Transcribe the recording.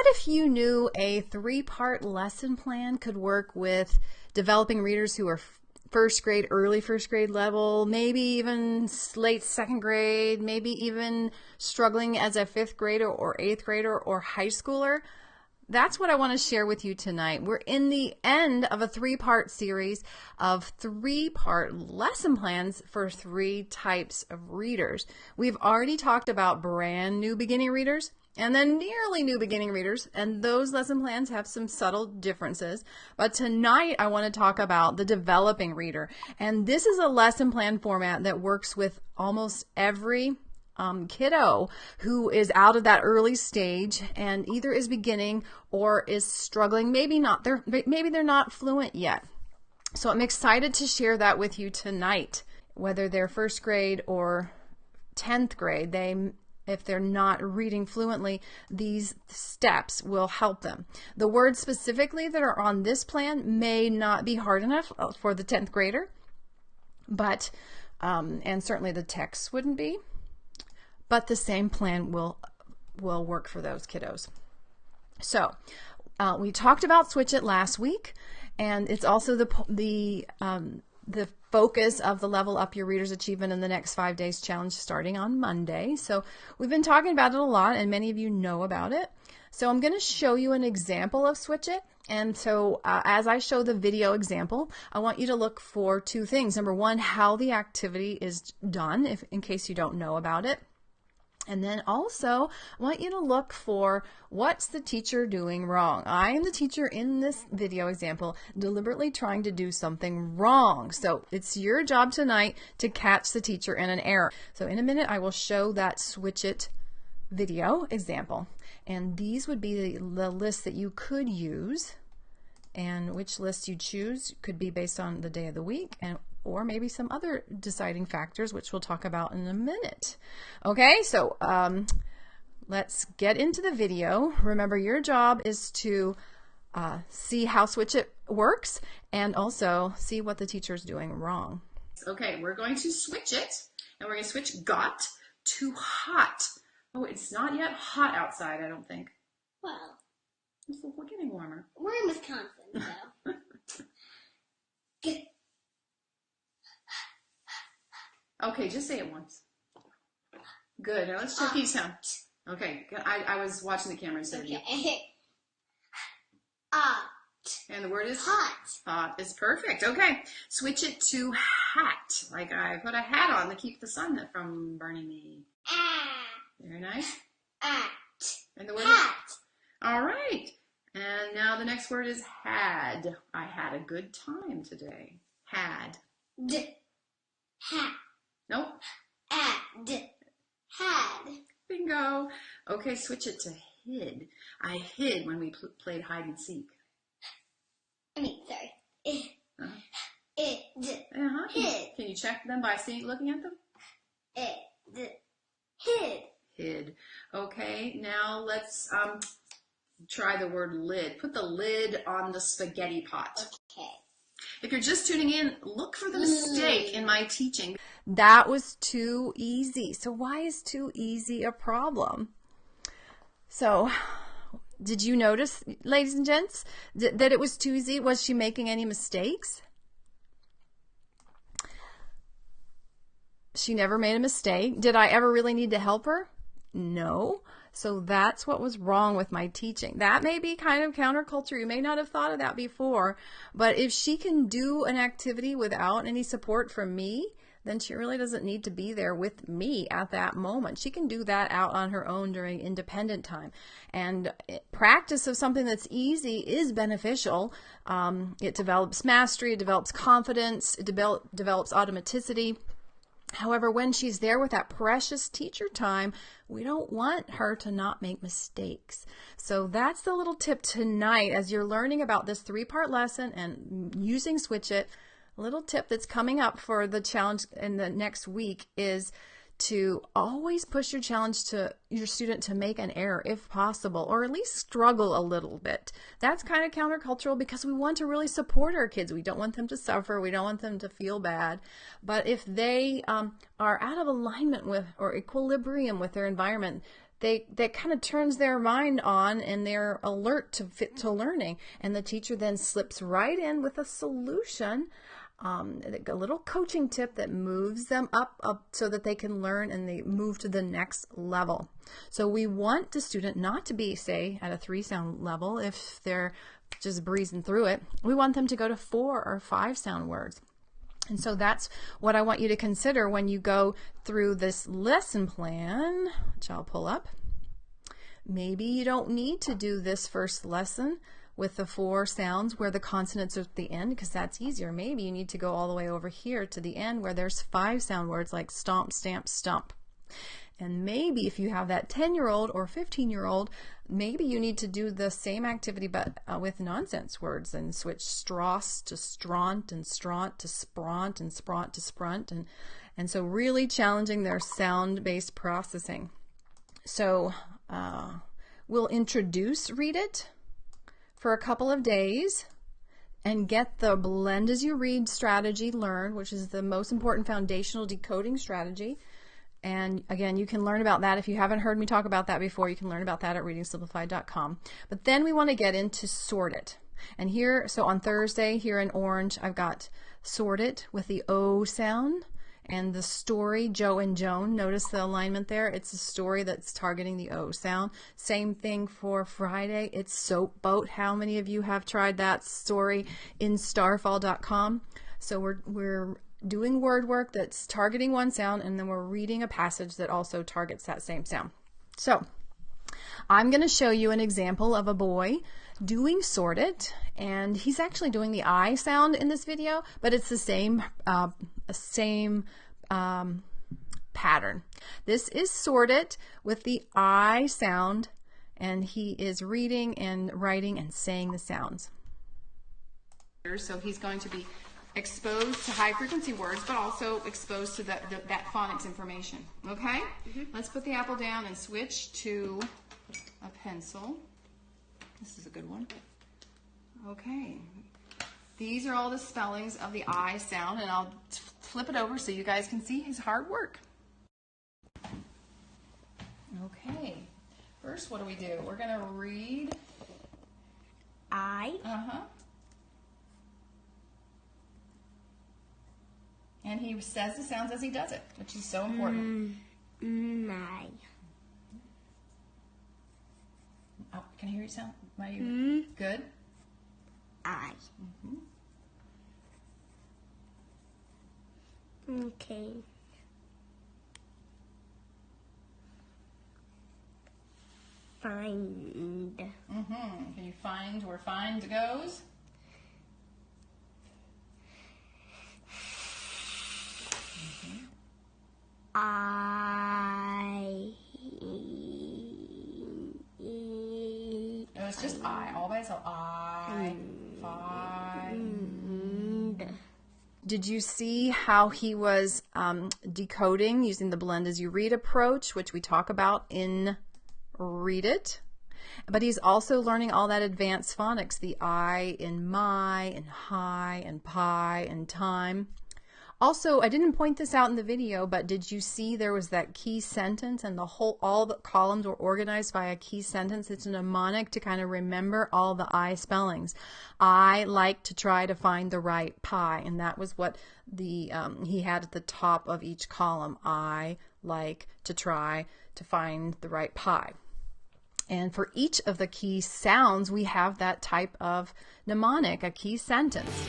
What if you knew a 3-part lesson plan could work with developing readers who are first grade, early first grade level, maybe even late second grade, maybe even struggling as a 5th grader or 8th grader or high schooler? That's what I want to share with you tonight. We're in the end of a 3-part series of 3-part lesson plans for 3 types of readers. We've already talked about brand new beginning readers and then nearly new beginning readers, and those lesson plans have some subtle differences. But tonight I want to talk about the developing reader, and this is a lesson plan format that works with almost every kiddo who is out of that early stage and either is beginning or is struggling. Maybe they're not fluent yet. So I'm excited to share that with you tonight. Whether they're first grade or 10th grade, if they're not reading fluently, these steps will help them. The words specifically that are on this plan may not be hard enough for the 10th grader, but and certainly the text wouldn't be, but the same plan will work for those kiddos. So we talked about Switch It last week, and it's also the focus of the Level Up Your Readers Achievement in the Next 5 Days challenge starting on Monday. So we've been talking about it a lot, and many of you know about it. So I'm going to show you an example of Switch It. And so as I show the video example, I want you to look for 2 things. Number 1, how the activity is done, in case you don't know about it. And then also, I want you to look for what's the teacher doing wrong. I am the teacher in this video example deliberately trying to do something wrong. So it's your job tonight to catch the teacher in an error. So in a minute, I will show that Switch It video example. And these would be the list that you could use. And which list you choose could be based on the day of the week or maybe some other deciding factors, which we'll talk about in a minute. Okay, so let's get into the video. Remember, your job is to see how Switch It works and also see what the teacher's doing wrong. Okay, we're going to switch it, and we're going to switch got to hot. Oh, it's not yet hot outside, I don't think. Well, we're getting warmer. We're in Wisconsin, so. Okay, just say it once. Good. Now let's check each sound. Okay, I was watching the camera instead of you. And the word is hot. Hot is perfect. Okay, switch it to hat. Like I put a hat on to keep the sun from burning me. Very nice. And the word hat. Is, all right. And now the next word is had. I had a good time today. Had. Hat. Nope. Had. Bingo. Okay, switch it to hid. I hid when we played hide and seek. Sorry. Hid. Can you check them by looking at them? Hid. Hid. Okay, now let's try the word lid. Put the lid on the spaghetti pot. Okay. If you're just tuning in, look for the mistake in my teaching. That was too easy. So why is too easy a problem? So did you notice, ladies and gents, that it was too easy? Was she making any mistakes? She never made a mistake. Did I ever really need to help her? No. So that's what was wrong with my teaching. That may be kind of counterculture. You may not have thought of that before, but if she can do an activity without any support from me, then she really doesn't need to be there with me at that moment. She can do that out on her own during independent time. And practice of something that's easy is beneficial. It develops mastery, it develops confidence, it develops automaticity. However, when she's there with that precious teacher time, we don't want her to not make mistakes. So that's the little tip tonight as you're learning about this 3-part lesson and using Switch It. A little tip that's coming up for the challenge in the next week is to always push your challenge to your student to make an error if possible, or at least struggle a little bit. That's kind of countercultural because we want to really support our kids. We don't want them to suffer. We don't want them to feel bad. But if they are out of alignment with or equilibrium with their environment, that kind of turns their mind on, and they're alert to learning. And the teacher then slips right in with a solution, a little coaching tip that moves them up so that they can learn and they move to the next level. So we want the student not to be, say, at a 3 sound level if they're just breezing through it. We want them to go to 4 or 5 sound words. And so that's what I want you to consider when you go through this lesson plan, which I'll pull up. Maybe you don't need to do this first lesson with the 4 sounds where the consonants are at the end, because that's easier. Maybe you need to go all the way over here to the end where there's 5 sound words like stomp, stamp, stump. And maybe if you have that 10-year-old or 15-year-old, maybe you need to do the same activity but with nonsense words and switch strass to straunt and straunt to spront and spront to sprunt. And so really challenging their sound-based processing. So we'll introduce Read It for a couple of days and get the blend as you read strategy learned, which is the most important foundational decoding strategy. And again, you can learn about that. If you haven't heard me talk about that before, you can learn about that at readingsimplified.com. But then we want to get into Sort It. And here, so on Thursday, here in orange, I've got Sort It with the O sound. And the story, Joe and Joan, notice the alignment there. It's a story that's targeting the O sound. Same thing for Friday. It's Soap Boat. How many of you have tried that story in starfall.com? So we're doing word work that's targeting one sound, and then we're reading a passage that also targets that same sound. So I'm going to show you an example of a boy doing Sort It, and he's actually doing the I sound in this video, but it's the same pattern. This is Sort It with the I sound, and he is reading and writing and saying the sounds. So he's going to be exposed to high frequency words, but also exposed to that phonics information. Okay? Let's put the apple down and switch to a pencil. This is a good one. Okay. These are all the spellings of the I sound, and I'll flip it over so you guys can see his hard work. Okay. First, what do? We're going to read I. And he says the sounds as he does it, which is so important. I. Oh, can I hear you sound? Good? I. Okay. Find. Can you find where find goes? No, it's just I. All by itself. I. Find. Did you see how he was decoding using the blend as you read approach, which we talk about in Read It? But he's also learning all that advanced phonics, the I in my and high and pi and time. Also, I didn't point this out in the video, but did you see there was that key sentence, and all the columns were organized by a key sentence? It's a mnemonic to kind of remember all the I spellings. I like to try to find the right pi, and that was what he had at the top of each column. I like to try to find the right pi. And for each of the key sounds, we have that type of mnemonic, a key sentence.